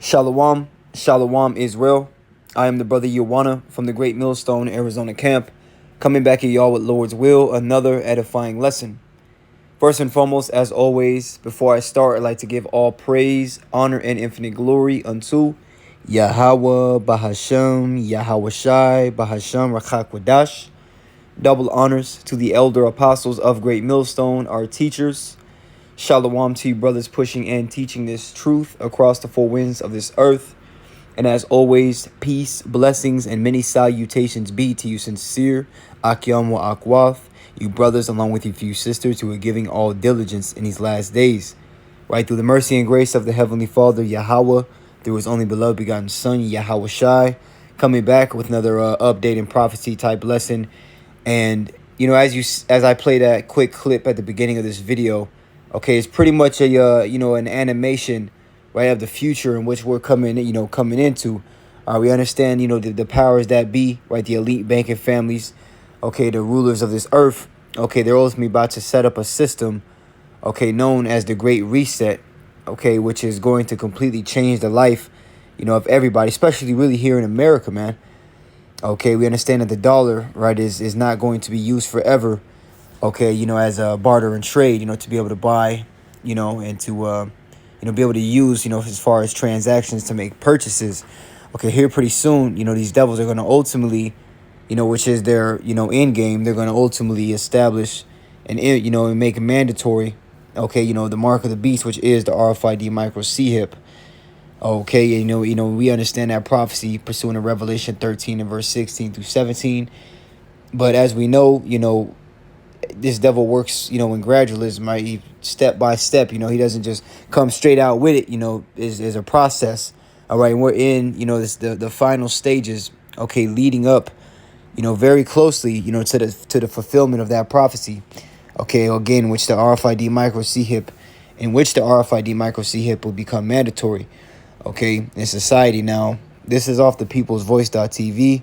Shalom, Shalom Israel. I am the brother Yawana from the Great Millstone, Arizona camp, coming back at y'all with Lord's will, another edifying lesson. First and foremost, as always, before I start, I'd like to give all praise, honor, and infinite glory unto Yahweh, Bahashem, Yahweh Shai, Bahashem, Rachakwadash. Double honors to the elder apostles of Great Millstone, our teachers. Shalom to you brothers pushing and teaching this truth across the four winds of this earth. And as always, peace, blessings, and many salutations be to you sincere, Akyam wa Akwath, you brothers along with your few sisters who are giving all diligence in these last days. Right through the mercy and grace of the Heavenly Father, Yahweh, through his only beloved begotten Son, Yahweh Shai, coming back with another update and prophecy type lesson. And, as I play that quick clip at the beginning of this video, okay, it's pretty much a an animation, right, of the future in which we're coming into. We understand, the powers that be, right, the elite banking families, okay, the rulers of this earth, okay, they're ultimately about to set up a system, okay, known as the Great Reset, okay, which is going to completely change the life, of everybody, especially really here in America, man. Okay, we understand that the dollar, right, is not going to be used forever, okay, as a barter and trade, to be able to buy, and to, be able to use, as far as transactions to make purchases. Okay, here pretty soon, these devils are going to ultimately, which is their, end game, they're going to ultimately establish and make it mandatory, okay, the mark of the beast, which is the RFID micro C-hip. Okay, we understand that prophecy pursuant to Revelation 13 and verse 16 through 17. But as we know, this devil works, in gradualism, right? Step by step, he doesn't just come straight out with it, is a process. All right, and we're in, this the final stages, okay, leading up, very closely, to the fulfillment of that prophecy. Okay, again, which the RFID micro C-hip, in which the RFID micro C-hip will become mandatory, okay, in society. Now, this is off the peoplesvoice.tv.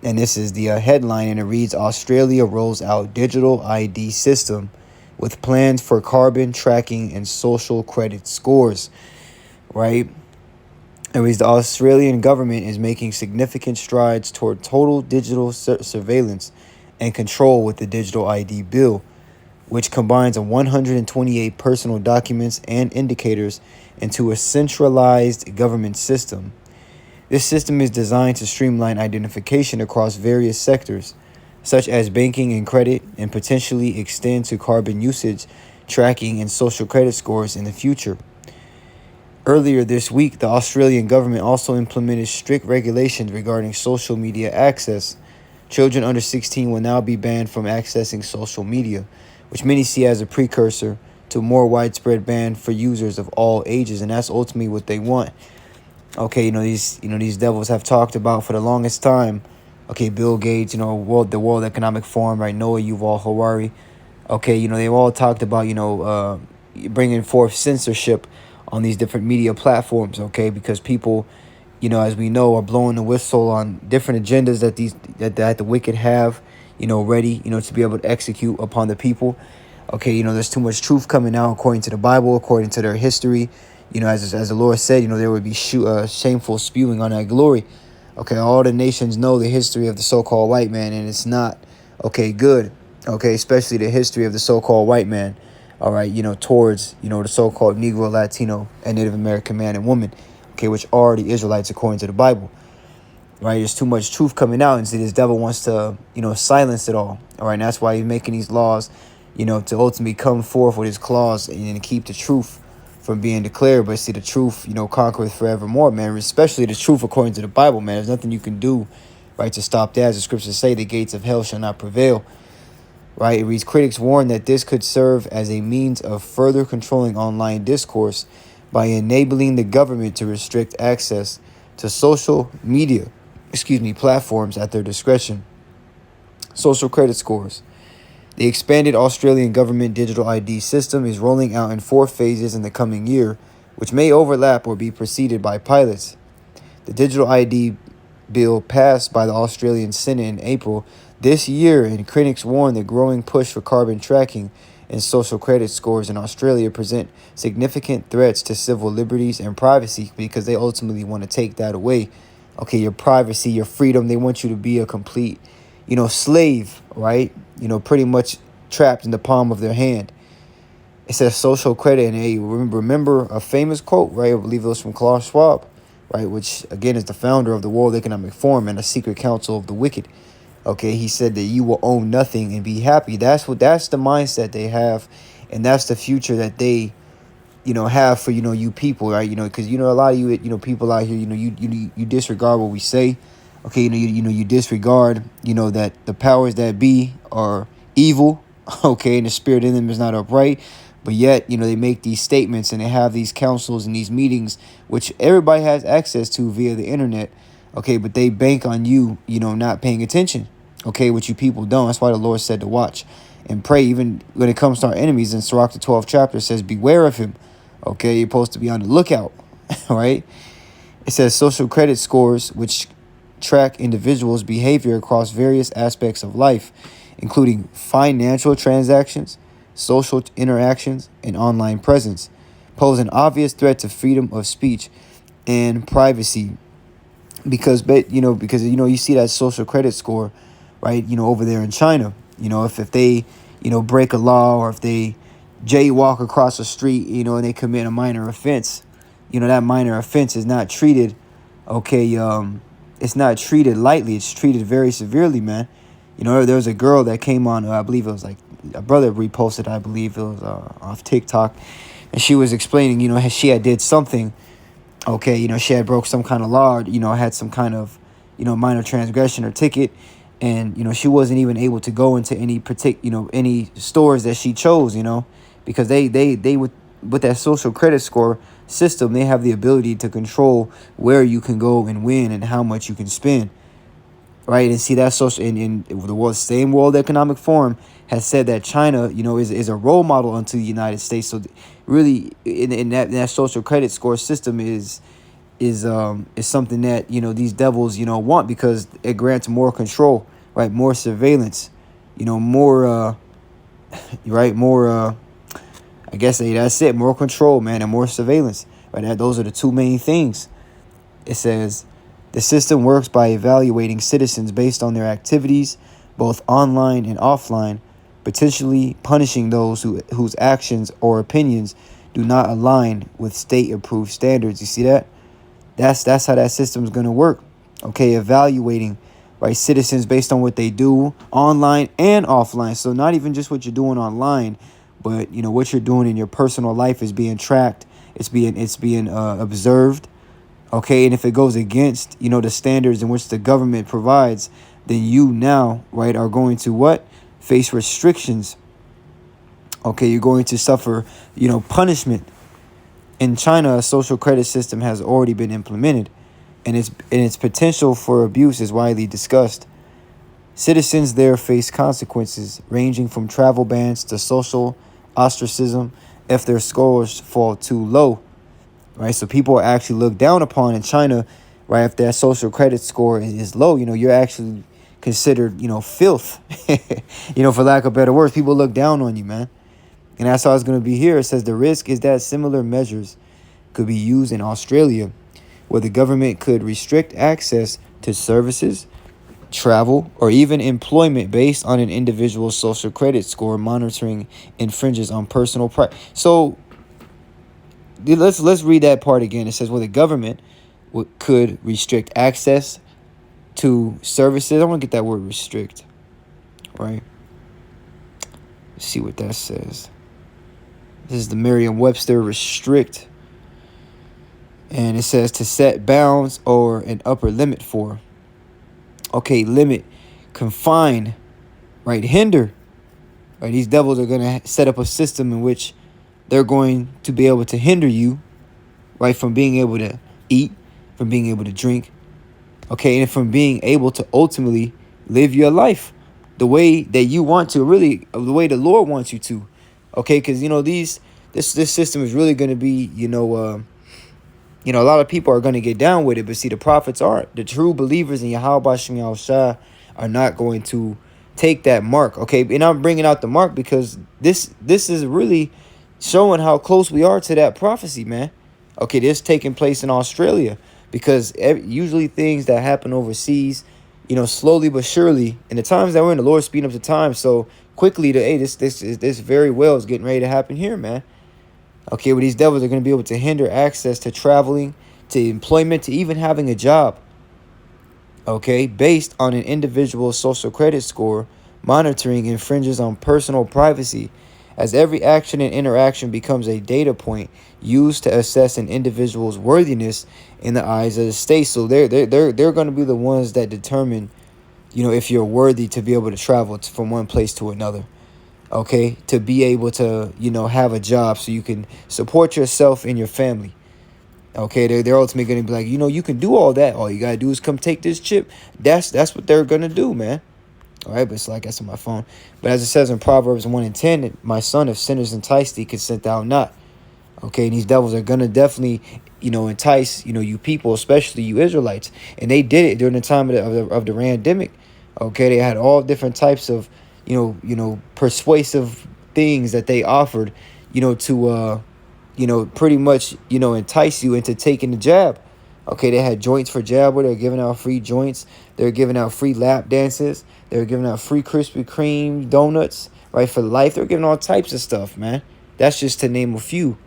And this is the headline, and it reads, Australia rolls out digital ID system with plans for carbon tracking and social credit scores, right? It reads, the Australian government is making significant strides toward total digital surveillance and control with the digital ID bill, which combines 128 personal documents and indicators into a centralized government system. This system is designed to streamline identification across various sectors, such as banking and credit, and potentially extend to carbon usage, tracking, and social credit scores in the future. Earlier this week, the Australian government also implemented strict regulations regarding social media access. Children under 16 will now be banned from accessing social media, which many see as a precursor to a more widespread ban for users of all ages, and that's ultimately what they want. Okay, these devils have talked about for the longest time. Okay, Bill Gates, the World Economic Forum, right? Noah Yuval Harari. Okay, they've all talked about, bringing forth censorship on these different media platforms. Okay, because people, as we know, are blowing the whistle on different agendas that the wicked have, ready, to be able to execute upon the people. Okay, there's too much truth coming out according to the Bible, according to their history. As the Lord said, there would be shameful spewing on that glory. Okay, all the nations know the history of the so-called white man, and it's not, okay, good. Okay, especially the history of the so-called white man, all right, towards, the so-called Negro, Latino, and Native American man and woman, okay, which are the Israelites according to the Bible, right? There's too much truth coming out, and see, this devil wants to, silence it all right, and that's why he's making these laws, to ultimately come forth with his claws and keep the truth from being declared. But see, the truth, conquereth forevermore, man, especially the truth according to the Bible, man. There's nothing you can do, right, to stop that. As the scriptures say, the gates of hell shall not prevail, right? It reads, critics warn that this could serve as a means of further controlling online discourse by enabling the government to restrict access to social media, platforms at their discretion. Social credit scores. The expanded Australian government digital ID system is rolling out in 4 phases in the coming year, which may overlap or be preceded by pilots. The digital ID bill passed by the Australian Senate in April this year, and critics warn the growing push for carbon tracking and social credit scores in Australia present significant threats to civil liberties and privacy because they ultimately want to take that away. Okay, your privacy, your freedom. They want you to be a complete, slave, right? Pretty much trapped in the palm of their hand. It says social credit, and hey, remember a famous quote, right? I believe it was from Klaus Schwab, right? Which again is the founder of the World Economic Forum and the secret council of the wicked. Okay, he said that you will own nothing and be happy. That's the mindset they have, and that's the future that they, have for you people, right? Because a lot of you people out here, you disregard what we say. Okay, you disregard that the powers that be are evil. Okay, and the spirit in them is not upright. But yet, they make these statements and they have these councils and these meetings, which everybody has access to via the internet. Okay, but they bank on you, not paying attention. Okay, which you people don't. That's why the Lord said to watch and pray. Even when it comes to our enemies, in Sirach, the 12th chapter, it says, beware of him. Okay, you're supposed to be on the lookout, right? It says social credit scores, which track individuals' behavior across various aspects of life, including financial transactions, social interactions, and online presence, pose an obvious threat to freedom of speech and privacy. Because you see that social credit score, right? Over there in China, if they break a law, or if they jaywalk across the street, and they commit a minor offense, that minor offense is not treated, okay, it's not treated lightly. It's treated very severely, man. There was a girl that came on, I believe it was like a brother reposted, I believe it was off TikTok, and she was explaining, she had did something, okay, she had broke some kind of law, or, had some kind of, minor transgression or ticket, and, she wasn't even able to go into any stores that she chose, because they with that social credit score system, they have the ability to control where you can go and when and how much you can spend. Right, and see that social in the same World Economic Forum has said that China, is a role model unto the United States. So really, in that social credit score system is something that these devils want, because it grants more control, right, more surveillance, more right, more I guess that's it, more control, man, and more surveillance. Right, those are the two main things. It says, the system works by evaluating citizens based on their activities, both online and offline, potentially punishing those whose actions or opinions do not align with state-approved standards. You see that? That's how that system is going to work. Okay, evaluating, right, citizens based on what they do online and offline. So not even just what you're doing online, but what you're doing in your personal life is being tracked. It's being observed. Okay, and if it goes against, the standards in which the government provides, then you now, right, are going to what? Face restrictions. Okay, you're going to suffer, punishment. In China, a social credit system has already been implemented, and its potential for abuse is widely discussed. Citizens there face consequences ranging from travel bans to social ostracism if their scores fall too low. Right, so people are actually looked down upon in China, right? If that social credit score is low, you're actually considered, filth, for lack of better words. People look down on you, man. And that's how it's going to be here. It says the risk is that similar measures could be used in Australia, where the government could restrict access to services, travel, or even employment based on an individual's social credit score. Monitoring infringes on personal privacy. So let's read that part again. It says, well, the government could restrict access to services. I want to get that word restrict, right? Let's see what that says. This is the Merriam-Webster, restrict. And it says to set bounds or an upper limit for. Okay, limit, confine, right, hinder. Right, these devils are going to set up a system in which they're going to be able to hinder you, right, from being able to eat, from being able to drink, okay, and from being able to ultimately live your life the way that you want to, really, the way the Lord wants you to, okay, because, this system is really going to be, a lot of people are going to get down with it, but see, the prophets aren't. The true believers in Yahweh Shem Yahushua are not going to take that mark. Okay, and I'm bringing out the mark because this is really showing how close we are to that prophecy, man. Okay, this taking place in Australia because usually things that happen overseas, slowly but surely, in the times that we're in, the Lord speeding up the time so quickly. Hey, this very well is getting ready to happen here, man. Okay, well, these devils are going to be able to hinder access to traveling, to employment, to even having a job. Okay, based on an individual's social credit score, monitoring infringes on personal privacy, as every action and interaction becomes a data point used to assess an individual's worthiness in the eyes of the state. So they're going to be the ones that determine, if you're worthy to be able to travel from one place to another. Okay, to be able to, have a job so you can support yourself and your family. Okay, they're ultimately going to be like, you can do all that. All you got to do is come take this chip. That's what they're going to do, man. All right, but it's like that's on my phone. But as it says in Proverbs 1:10, my son, if sinners entice thee, consent thou not. Okay, and these devils are going to definitely, entice, you people, especially you Israelites. And they did it during the time of the pandemic. Okay, they had all different types of, persuasive things that they offered, to pretty much, entice you into taking the jab. Okay, they had joints for jab where they're giving out free joints. They're giving out free lap dances. They're giving out free Krispy Kreme donuts, right, for life. They're giving all types of stuff, man. That's just to name a few.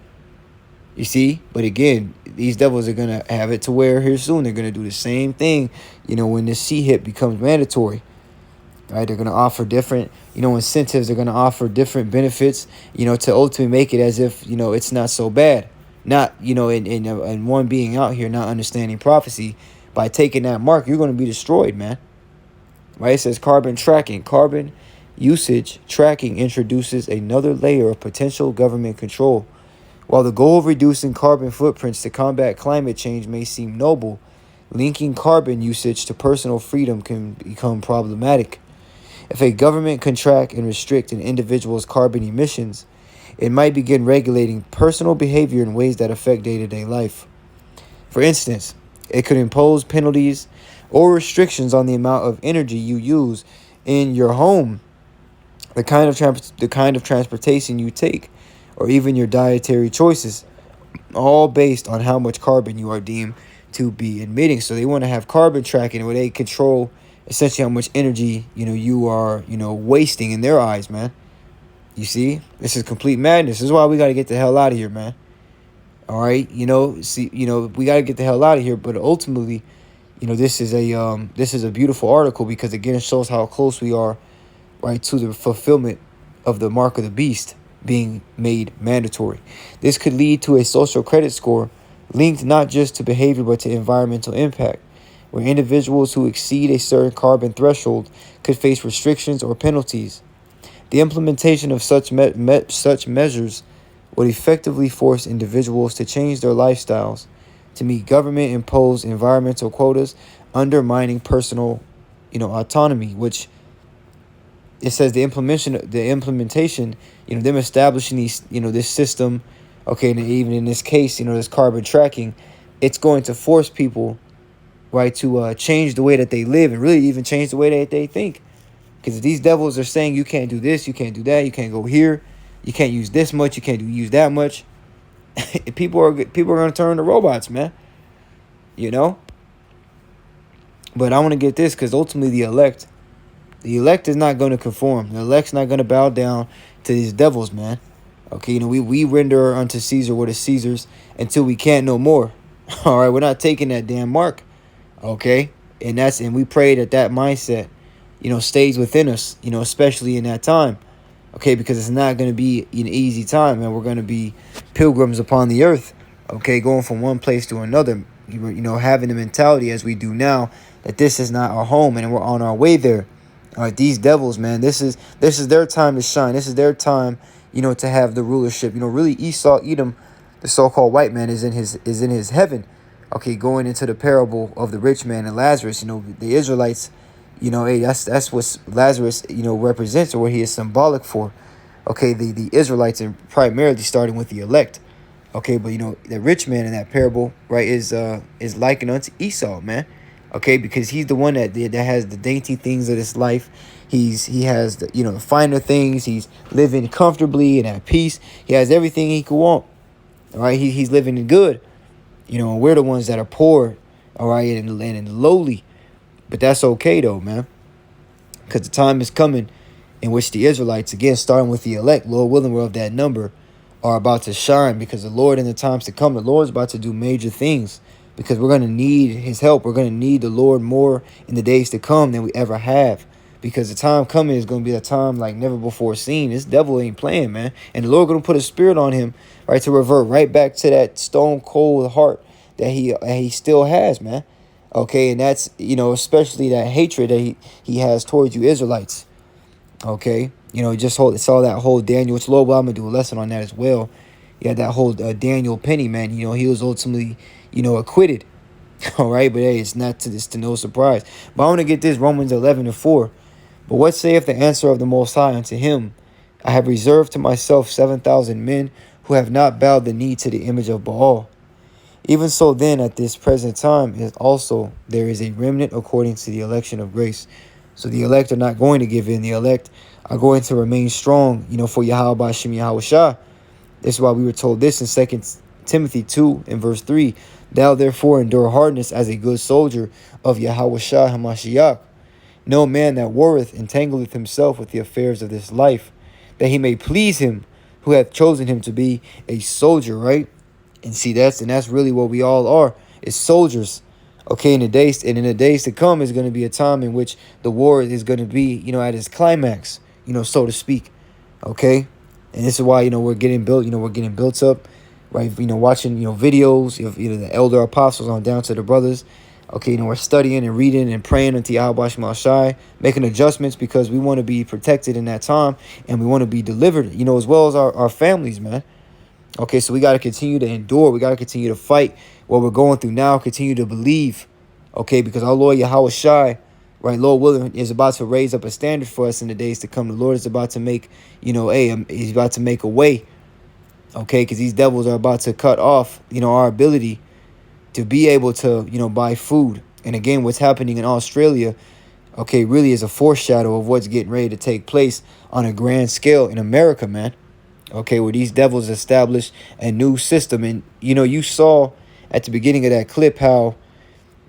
You see? But again, these devils are going to have it to where here soon they're going to do the same thing, when the C-hip becomes mandatory. Right, they're going to offer different, incentives. They're going to offer different benefits, to ultimately make it as if, it's not so bad. Not, and one being out here not understanding prophecy. By taking that mark, you're going to be destroyed, man. Right? It says carbon tracking. Carbon usage tracking introduces another layer of potential government control. While the goal of reducing carbon footprints to combat climate change may seem noble, linking carbon usage to personal freedom can become problematic. If a government can track and restrict an individual's carbon emissions, it might begin regulating personal behavior in ways that affect day-to-day life. For instance, it could impose penalties or restrictions on the amount of energy you use in your home, the kind of transportation you take, or even your dietary choices, all based on how much carbon you are deemed to be emitting. So they want to have carbon tracking where they control essentially how much energy, you are, wasting in their eyes, man. You see, this is complete madness. This is why we got to get the hell out of here, man. All right. We got to get the hell out of here. But ultimately, this is a beautiful article because, again, it shows how close we are, right, to the fulfillment of the mark of the beast being made mandatory. This could lead to a social credit score linked not just to behavior but to environmental impact, where individuals who exceed a certain carbon threshold could face restrictions or penalties. The implementation of such measures would effectively force individuals to change their lifestyles to meet government-imposed environmental quotas, undermining personal, autonomy, which it says the implementation, them establishing these, this system, okay, and even in this case, this carbon tracking, it's going to force people, right, to change the way that they live and really even change the way that they think. Because if these devils are saying you can't do this, you can't do that, you can't go here, you can't use this much, you can't use that much, people are going to turn to robots, man. But I want to get this because ultimately the elect is not going to conform. The elect's not going to bow down to these devils, man. Okay, we render unto Caesar what is Caesar's until we can't no more. All right, we're not taking that damn mark. Okay, and we pray that mindset, stays within us, especially in that time. Okay, because it's not going to be an easy time, and we're going to be pilgrims upon the earth. Okay, going from one place to another. Having the mentality as we do now that this is not our home and we're on our way there. All right, these devils, man, this is their time to shine. This is their time, to have the rulership. Really Esau, Edom, the so-called white man is in his heaven. Okay, going into the parable of the rich man and Lazarus, the Israelites, hey, that's what Lazarus, represents, or what he is symbolic for. Okay, the Israelites, and primarily starting with the elect. Okay, but the rich man in that parable, right, is likened unto Esau, man. Okay, because he's the one that has the dainty things of this life. He has the the finer things. He's living comfortably and at peace. He has everything he could want. All right, he's living in good. And we're the ones that are poor. All right, and lowly. But that's okay though, man, because the time is coming in which the Israelites, again, starting with the elect, Lord willing, we're of that number, are about to shine, because the Lord in the times to come, the Lord is about to do major things, because we're going to need his help. We're going to need the Lord more in the days to come than we ever have, because the time coming is going to be a time like never before seen. This devil ain't playing, man. And the Lord going to put a spirit on him, right, to revert right back to that stone cold heart that he still has, man. Okay, and that's, especially that hatred that he has towards you Israelites. Okay, just saw that whole Daniel. Which Lord, well, I'm gonna do a lesson on that as well. Yeah, that whole Daniel penny, man. He was ultimately, acquitted. All right, but hey, it's to no surprise. But I want to get this Romans 11:4. But what saith the answer of the Most High unto him? I have reserved to myself 7,000 men who have not bowed the knee to the image of Baal. Even so then, at this present time, is also there is a remnant according to the election of grace. So the elect are not going to give in. The elect are going to remain strong, for Yahweh Shem Yahweh Shah. This is why we were told this in 2 Timothy 2 and verse 3. Thou therefore endure hardness as a good soldier of Yahweh Shah HaMashiach. No man that warreth entangleth himself with the affairs of this life, that he may please him who hath chosen him to be a soldier, right? And see, that's really what we all are, is soldiers. Okay, in the days to come is going to be a time in which the war is going to be, at its climax, so to speak. Okay, and this is why we're getting built, we're getting built up, right? Watching videos of the elder apostles on down to the brothers. Okay, we're studying and reading and praying unto Yahweh Shema Shai, making adjustments because we want to be protected in that time, and we want to be delivered, as well as our families, man. Okay, so we got to continue to endure. We got to continue to fight what we're going through now. Continue to believe, okay, because our Lord Yahweh Shai, right, Lord willing, is about to raise up a standard for us in the days to come. The Lord is about to make, he's about to make a way, okay, because these devils are about to cut off, our ability to be able to, buy food. And again, what's happening in Australia, okay, really is a foreshadow of what's getting ready to take place on a grand scale in America, man. Okay, where these devils established a new system. And you saw at the beginning of that clip how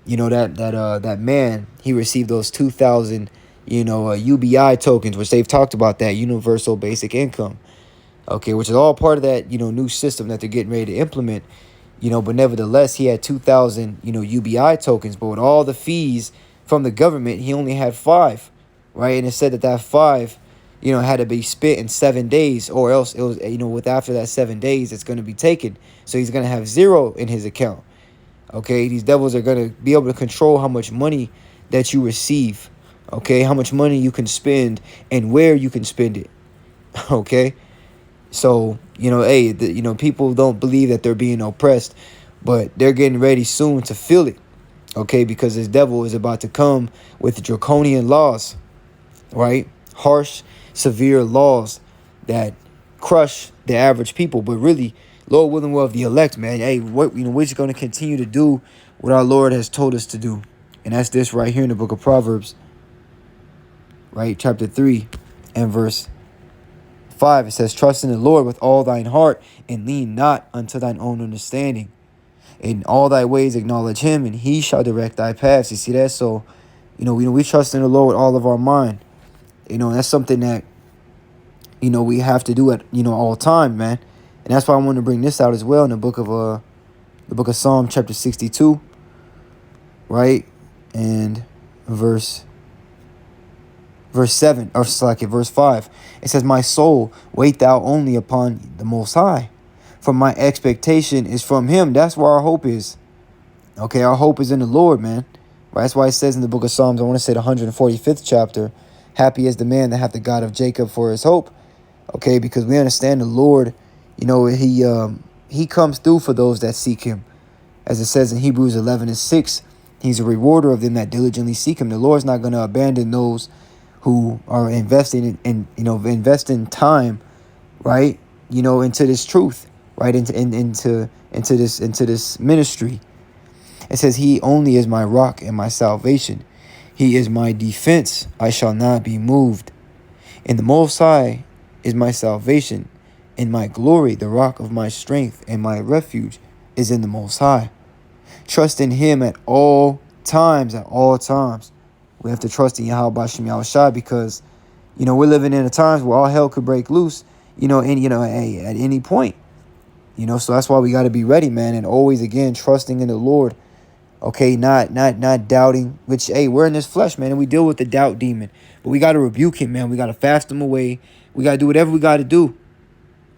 that man, he received those 2,000 UBI tokens, which they've talked about, that universal basic income, okay, which is all part of that new system that they're getting ready to implement. But nevertheless, he had 2,000 UBI tokens, but with all the fees from the government, he only had 5, right? And it said that 5 had to be spent in 7 days, or else it was, with after that 7 days, it's going to be taken. So he's going to have 0 in his account. Okay, these devils are going to be able to control how much money that you receive. Okay, how much money you can spend and where you can spend it. Okay, so hey, people don't believe that they're being oppressed, but they're getting ready soon to feel it. Okay, because this devil is about to come with draconian laws, right? Harsh, severe laws that crush the average people. But really, Lord willing, well, of the elect, man, hey, we're just going to continue to do what our Lord has told us to do. And that's this right here in the book of Proverbs, right? Chapter 3 and verse 5. It says, trust in the Lord with all thine heart, and lean not unto thine own understanding. In all thy ways acknowledge him, and he shall direct thy paths. You see that? So, we trust in the Lord with all of our mind. And that's something that, we have to do at, all time, man. And that's why I want to bring this out as well in the book of Psalm chapter 62, right? And verse 7, or verse 5. It says, my soul, wait thou only upon the Most High, for my expectation is from him. That's where our hope is. Okay, our hope is in the Lord, man. Right? That's why it says in the book of Psalms, I want to say the 145th chapter, happy is the man that hath the God of Jacob for his hope. Okay, because we understand the Lord, he comes through for those that seek him. As it says in Hebrews 11:6, he's a rewarder of them that diligently seek him. The Lord's not going to abandon those who are investing investing time, right? Into this truth, right? Into this ministry. It says, He only is my rock and my salvation. He is my defense. I shall not be moved. And the Most High is my salvation. In my glory, the rock of my strength and my refuge is in the Most High. Trust in Him at all times, at all times. We have to trust in Yahweh Bashem Yahushua because, we're living in a times where all hell could break loose, at any point. So that's why we got to be ready, man, and always, again, trusting in the Lord. Okay, not doubting, which, hey, we're in this flesh, man, and we deal with the doubt demon. But we got to rebuke him, man. We got to fast him away. We got to do whatever we got to do,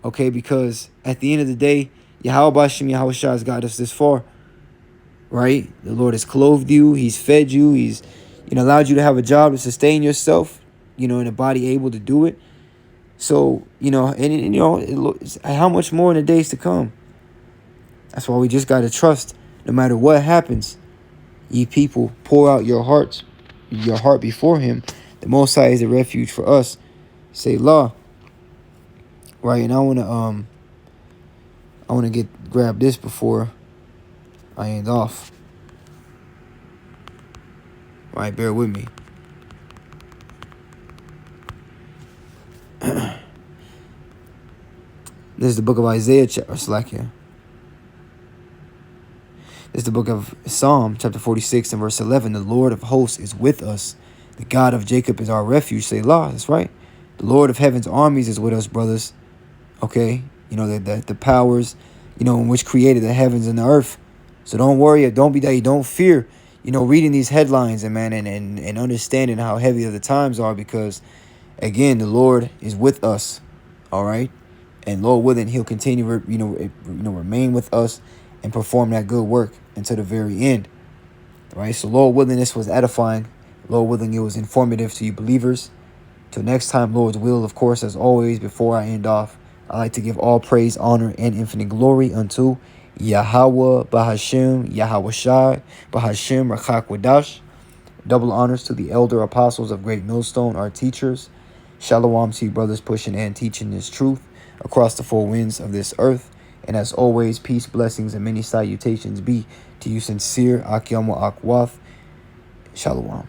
okay, because at the end of the day, Yahweh Bashem Yahushua has got us this far, right? The Lord has clothed you. He's fed you. He's, allowed you to have a job to sustain yourself, in a body able to do it. So, how much more in the days to come? That's why we just got to trust. No matter what happens, ye people, pour out your heart before Him. The Most High is a refuge for us. Say law. Right, and I wanna grab this before I end off. All right, bear with me. This is the book of Isaiah, This is the book of Psalm, chapter 46 and verse 11. The Lord of hosts is with us. The God of Jacob is our refuge. Say, Selah. That's right. The Lord of heaven's armies is with us, brothers. Okay? The powers, in which created the heavens and the earth. So don't worry. Don't fear, reading these headlines and understanding how heavy the times are because, again, the Lord is with us. All right? And Lord willing, He'll continue, remain with us and perform that good work until the very end. All right, so Lord willing, this was edifying. Lord willing, it was informative to you believers. Till next time, Lord's will, of course, as always, before I end off, I like to give all praise, honor, and infinite glory unto Yahweh Bahashem, Yahweh Shai, Bahashem Rachak Wadash. Double honors to the elder apostles of Great Millstone, our teachers. Shalom to you brothers pushing and teaching this truth across the four winds of this earth. And as always, peace, blessings, and many salutations be to you sincere Akyamu Akwath. Shalom.